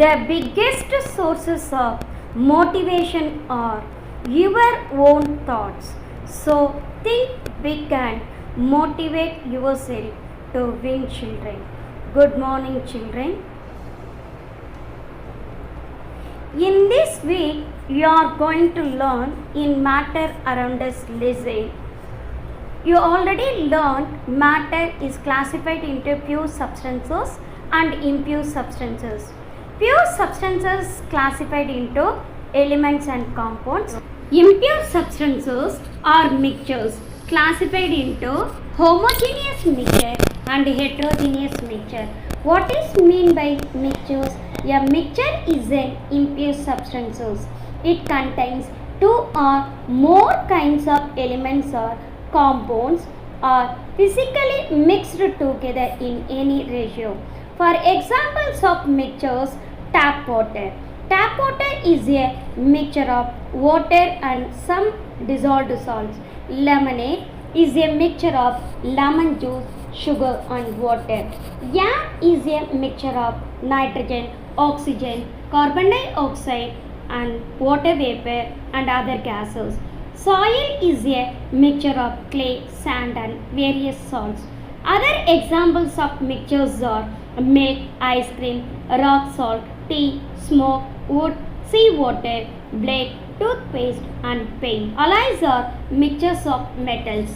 The biggest sources of motivation are your own thoughts. So think big and motivate yourself to win, children. Good morning, children. In this week, you are going to learn in matter around us lesson. You already learned matter is classified into pure substances and impure substances. Pure substances classified into elements and compounds. Impure substances are mixtures classified into homogeneous mixture and heterogeneous mixture. What is mean by mixtures? A mixture is an impure substances. It contains two or more kinds of elements or compounds are physically mixed together in any ratio. For examples of mixtures, tap water. Tap water is a mixture of water and some dissolved salts. Lemonade is a mixture of lemon juice, sugar and water. Air is a mixture of nitrogen, oxygen, carbon dioxide and water vapor and other gases. Soil is a mixture of clay, sand and various salts. Other examples of mixtures are milk, ice cream, rock salt, tea, smoke, wood, seawater, blood, toothpaste and paint. Alloys are mixtures of metals.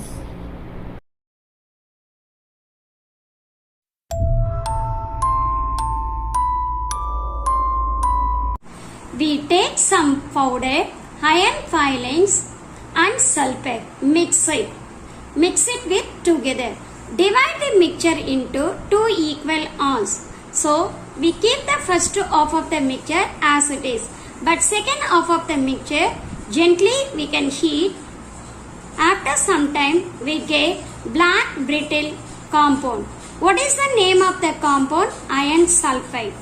We take some powder, iron filings and sulfur, mix it with together. Divide the mixture into two equal halves. So we keep the first half of the mixture as it is, but second half of the mixture gently we can heat. After some time we get black brittle compound. What is the name of the compound? Iron sulfide.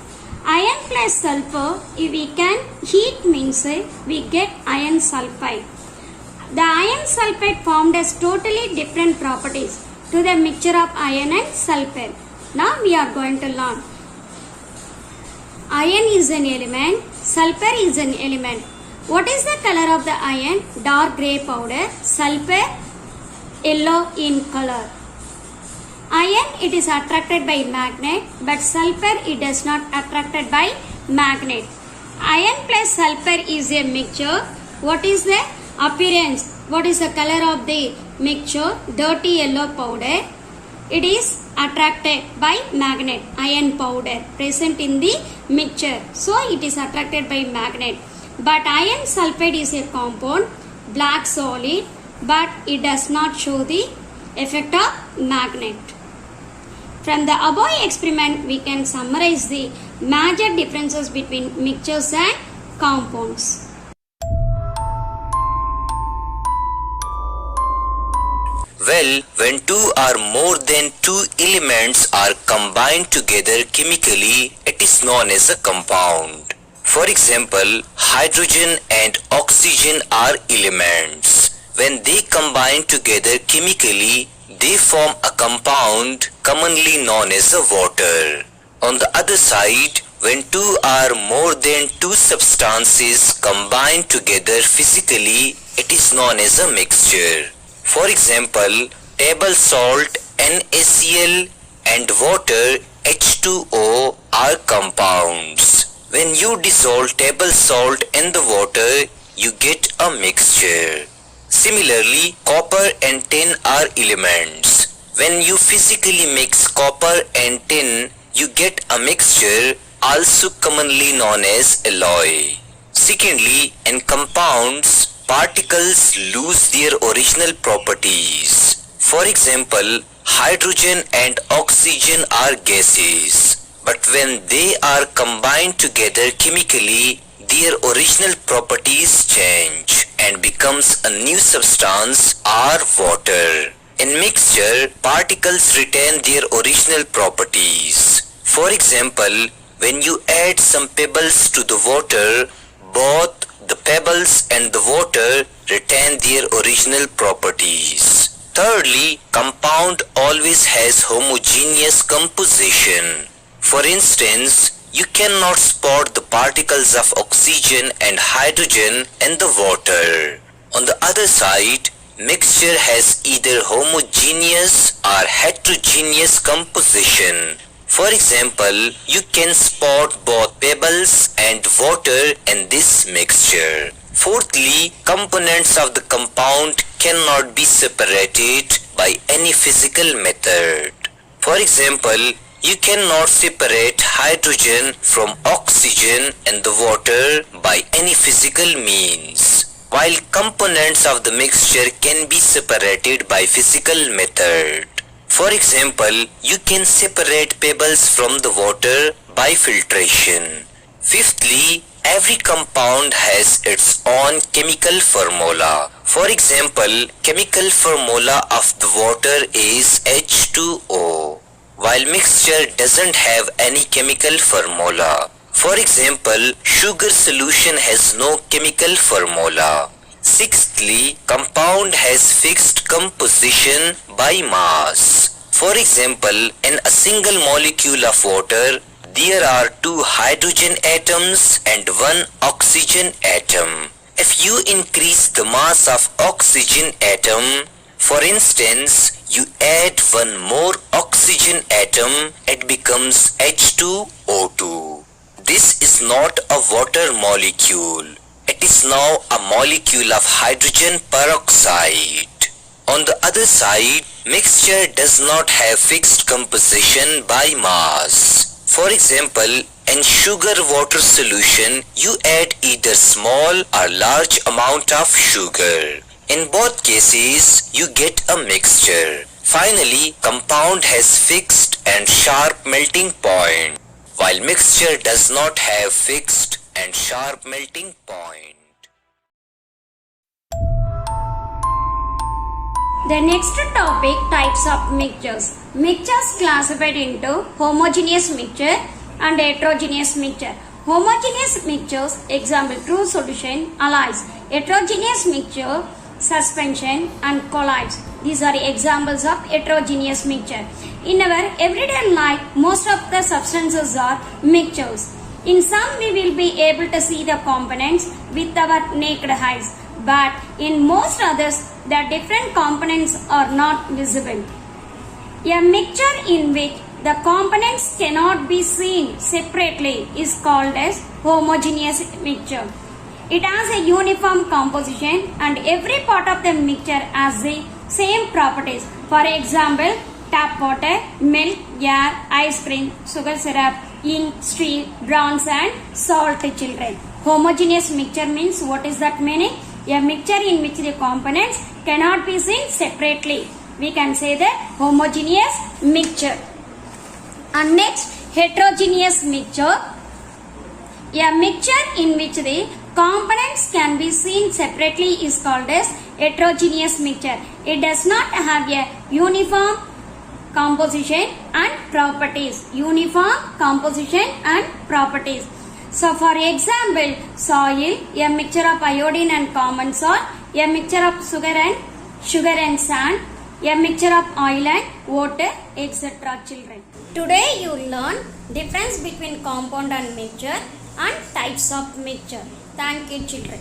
Iron plus sulfur, if we can heat means we get iron sulfide. The iron sulfide formed has totally different properties to the mixture of iron and sulfur. Now we are going to learn. Iron is an element, sulfur is an element. What is the color of the iron? Dark grey powder. Sulfur, yellow in color. Iron, it is attracted by magnet, but sulfur, it does not attracted by magnet. Iron plus sulfur is a mixture. What is the appearance? What is the color of the mixture? Dirty yellow powder. It is attracted by magnet, iron powder present in the mixture. So it is attracted by magnet. But iron sulfide is a compound, black solid, but it does not show the effect of magnet. From the above experiment, we can summarize the major differences between mixtures and compounds. Well, when two or more than two elements are combined together chemically, it is known as a compound. For example, hydrogen and oxygen are elements. When they combine together chemically, they form a compound commonly known as a water. On the other side, when two or more than two substances combine together physically, it is known as a mixture. For example, table salt NaCl and water H2O are compounds. When you dissolve table salt in the water, you get a mixture. Similarly, copper and tin are elements. When you physically mix copper and tin, you get a mixture, also commonly known as alloy. Secondly, in compounds, particles lose their original properties. For example, hydrogen and oxygen are gases, but when they are combined together chemically, their original properties change and becomes a new substance or water. In mixture, particles retain their original properties. For example, when you add some pebbles to the water, both the pebbles and the water retain their original properties. Thirdly, compound always has homogeneous composition. For instance, you cannot spot the particles of oxygen and hydrogen in the water. On the other side, mixture has either homogeneous or heterogeneous composition. For example, you can spot both pebbles and water in this mixture. Fourthly, components of the compound cannot be separated by any physical method. For example, you cannot separate hydrogen from oxygen in the water by any physical means, while components of the mixture can be separated by physical method. For example, you can separate pebbles from the water by filtration. Fifthly, every compound has its own chemical formula. For example, chemical formula of the water is H2O, while mixture doesn't have any chemical formula. For example, sugar solution has no chemical formula. Sixthly, compound has fixed composition by mass. For example, in a single molecule of water, there are 2 hydrogen atoms and 1 oxygen atom. If you increase the mass of oxygen atom, for instance, you add 1 more oxygen atom, it becomes H2O2. This is not a water molecule. It is now a molecule of hydrogen peroxide. On the other side, mixture does not have fixed composition by mass. For example, in sugar water solution, you add either small or large amount of sugar. In both cases, you get a mixture. Finally, compound has fixed and sharp melting point, while mixture does not have fixed and sharp melting point. The next topic, types of mixtures. Mixtures classified into homogeneous mixture and heterogeneous mixture. Homogeneous mixtures, example true solution, alloys. Heterogeneous mixture, suspension and colloids. These are examples of heterogeneous mixture. In our everyday life, most of the substances are mixtures. In some we will be able to see the components with our naked eyes, but in most others the different components are not visible. A mixture in which the components cannot be seen separately is called as homogeneous mixture. It has a uniform composition and every part of the mixture has the same properties. For example, tap water, milk, air, ice cream, sugar syrup, ink, steel, bronze and salt, children. Homogeneous mixture means, what is that meaning? A mixture in which the components cannot be seen separately. We can say the homogeneous mixture. And next, heterogeneous mixture. A mixture in which the components can be seen separately is called as heterogeneous mixture. It does not have a uniform composition and properties. Uniform composition and properties. So for example, soil, a mixture of iodine and common salt, a mixture of sugar and sand, a mixture of oil and water, etc. children. Today you learn difference between compound and mixture and types of mixture. Thank you children.